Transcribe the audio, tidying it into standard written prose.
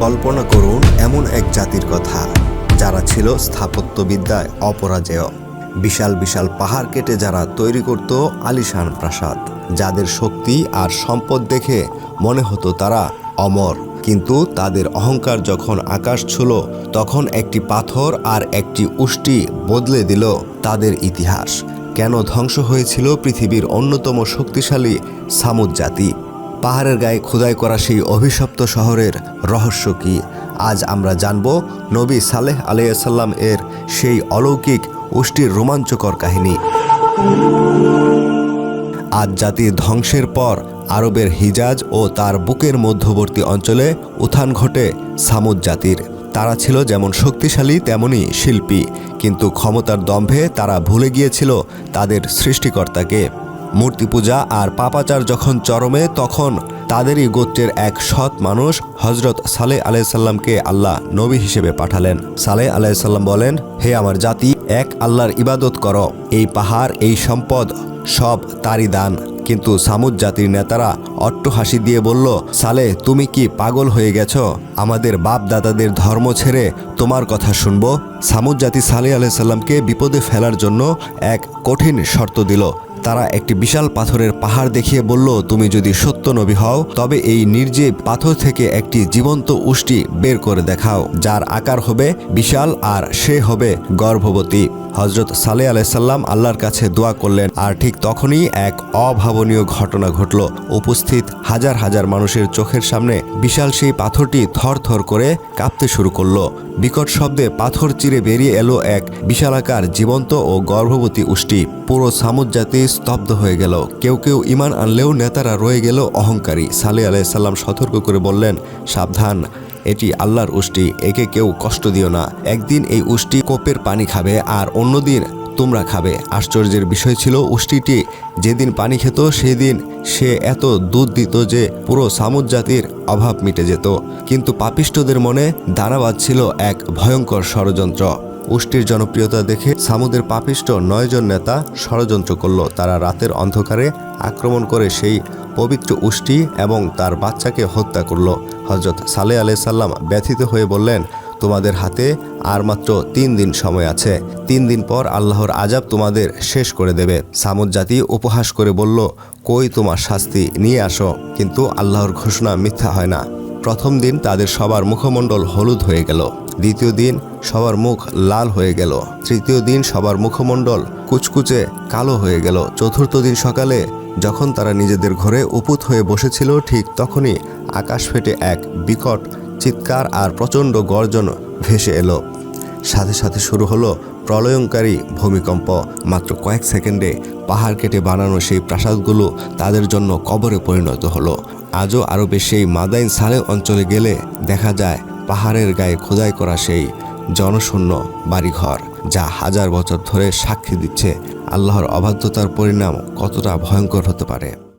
কল্পনা করুন এমন এক জাতির কথা যারা ছিল স্থাপত্যবিদ্যায় অপরাজেয়। বিশাল বিশাল পাহাড় কেটে যারা তৈরি করত আলিশান প্রাসাদ, যাদের শক্তি আর সম্পদ দেখে মনে হতো তারা অমর। কিন্তু তাদের অহংকার যখন আকাশ ছুঁল, তখন একটি পাথর আর একটি উষ্টি বদলে দিল তাদের ইতিহাস। কেন ধ্বংস হয়েছিল পৃথিবীর অন্যতম শক্তিশালী সামুদ জাতি? পাহাড়ের গায়ে খোদাই করা সেই অভিশপ্ত শহরের রহস্য কি? আজ আমরা জানব নবী সালেহ আলাইহিসসালাম এর সেই অলৌকিক উষ্টির রোমাঞ্চকর কাহিনী। আজ জাতির ধ্বংসের পর আরবের হিজাজ ও তার বুকের মধ্যবর্তী অঞ্চলে উত্থান ঘটে সামুদ জাতির। তারা ছিল যেমন শক্তিশালী তেমনি শিল্পী, কিন্তু ক্ষমতার দম্ভে তারা ভুলে গিয়েছিল তাদের সৃষ্টিকর্তাকে। মূর্তি পূজা আর পাপাচার যখন চরমে, তখন তাদেরই গোত্রের এক সৎ মানুষ হজরত সালেহ আলাইহিসসালামকে আল্লাহ নবী হিসেবে পাঠালেন। সালেহ আলাইহিসসালাম বলেন, হে আমার জাতি, এক আল্লাহর ইবাদত করো। এই পাহাড়, এই সম্পদ সব তারই দান। কিন্তু সামুদ জাতির নেতারা অট্টহাসি দিয়ে বলল, সালেহ, তুমি কি পাগল হয়ে গেছ? আমাদের বাপ দাদাদের ধর্ম ছেড়ে তোমার কথা শুনবো? সামুদ জাতি সালেহ আলাইহিসসালামকে বিপদে ফেলার জন্য এক কঠিন শর্ত দিল। তারা একটি বিশাল পাথরের পাহাড় দেখিয়ে বলল, তুমি যদি সত্য নবী হও তবে এই নির্জীব পাথর থেকে একটি জীবন্ত উষ্টি বের করে দেখাও, যার আকার হবে বিশাল আর সে হবে গর্ভবতী। হজরত সালেহ আলাইহিসসালাম আল্লাহর কাছে দোয়া করলেন, আর ঠিক তখনই এক অভাবনীয় ঘটনা ঘটল। উপস্থিত হাজার হাজার মানুষের চোখের সামনে বিশাল সেই পাথরটি থরথর করে কাঁপতে শুরু করলো। বিকট শব্দে পাথর চিরে বেরিয়ে এলো এক বিশালাকার জীবন্ত ও গর্ভবতী উষ্টি। পুরো সামুদ জাতি স্তব্ধ হয়ে গেল। কেউ কেউ ঈমান আনলেও নেতারা রয়ে গেল অহংকারী। সালেহ আলাইহিসসালাম সতর্ক করে বললেন, সাবধান, এটি আল্লাহর উষ্টি, একে কেউ কষ্ট দিও না। একদিন এই উষ্টি কোপের পানি খাবে আর অন্যদিন তোমরা খাবে। আশ্চর্যের বিষয় ছিল, উষ্টিটি যেদিন পানি খেত সেদিন সে এত দুধ দিত যে পুরো সামুদ জাতির অভাব মিটে যেত। কিন্তু পাপিষ্ঠদের মনে দানা বাঁধছিল এক ভয়ঙ্কর ষড়যন্ত্র। উষ্টির জনপ্রিয়তা দেখে সামুদের পাপিষ্ঠ 9 জন নেতা ষড়যন্ত্র করল। তারা রাতের অন্ধকারে আক্রমণ করে সেই পবিত্র উষ্টি এবং তার বাচ্চাকে হত্যা করল। হজরত সালেহ আলাইহিসসালাম ব্যথিত হয়ে বললেন, তোমাদের হাতে আর মাত্র 3 দিন সময় আছে। 3 দিন পর আল্লাহর আযাব তোমাদের শেষ করে দেবে। সামুদ জাতি উপহাস করে বলল, কই তোমার শাস্তি, নিয়ে আসো। কিন্তু আল্লাহর ঘোষণা মিথ্যা হয় না। প্রথম দিন তাদের সবার মুখমণ্ডল হলুদ হয়ে গেল। দ্বিতীয় দিন সবার মুখ লাল হয়ে গেল। তৃতীয় দিন সবার মুখমণ্ডল কুচকুচে কালো হয়ে গেল। চতুর্থ দিন সকালে যখন তারা নিজেদের ঘরে উপুত হয়ে বসেছিল, ঠিক তখনই আকাশ ফেটে এক বিকট চিৎকার আর প্রচণ্ড গর্জন ভেসে এলো। সাথে সাথে শুরু হলো প্রলয়ঙ্কারী ভূমিকম্প। মাত্র কয়েক সেকেন্ডে পাহাড় কেটে বানানো সেই প্রাসাদগুলো তাদের জন্য কবরে পরিণত হলো। আজও আরবে সেই মাদাইন সালেহ অঞ্চলে গেলে দেখা যায় পাহাড়ের গায়ে খোদাই করা সেই জনশূন্য বাড়িঘর, যা হাজার বছর ধরে সাক্ষী দিচ্ছে আল্লাহর অবাধ্যতার পরিণাম কতটা ভয়ঙ্কর হতে পারে।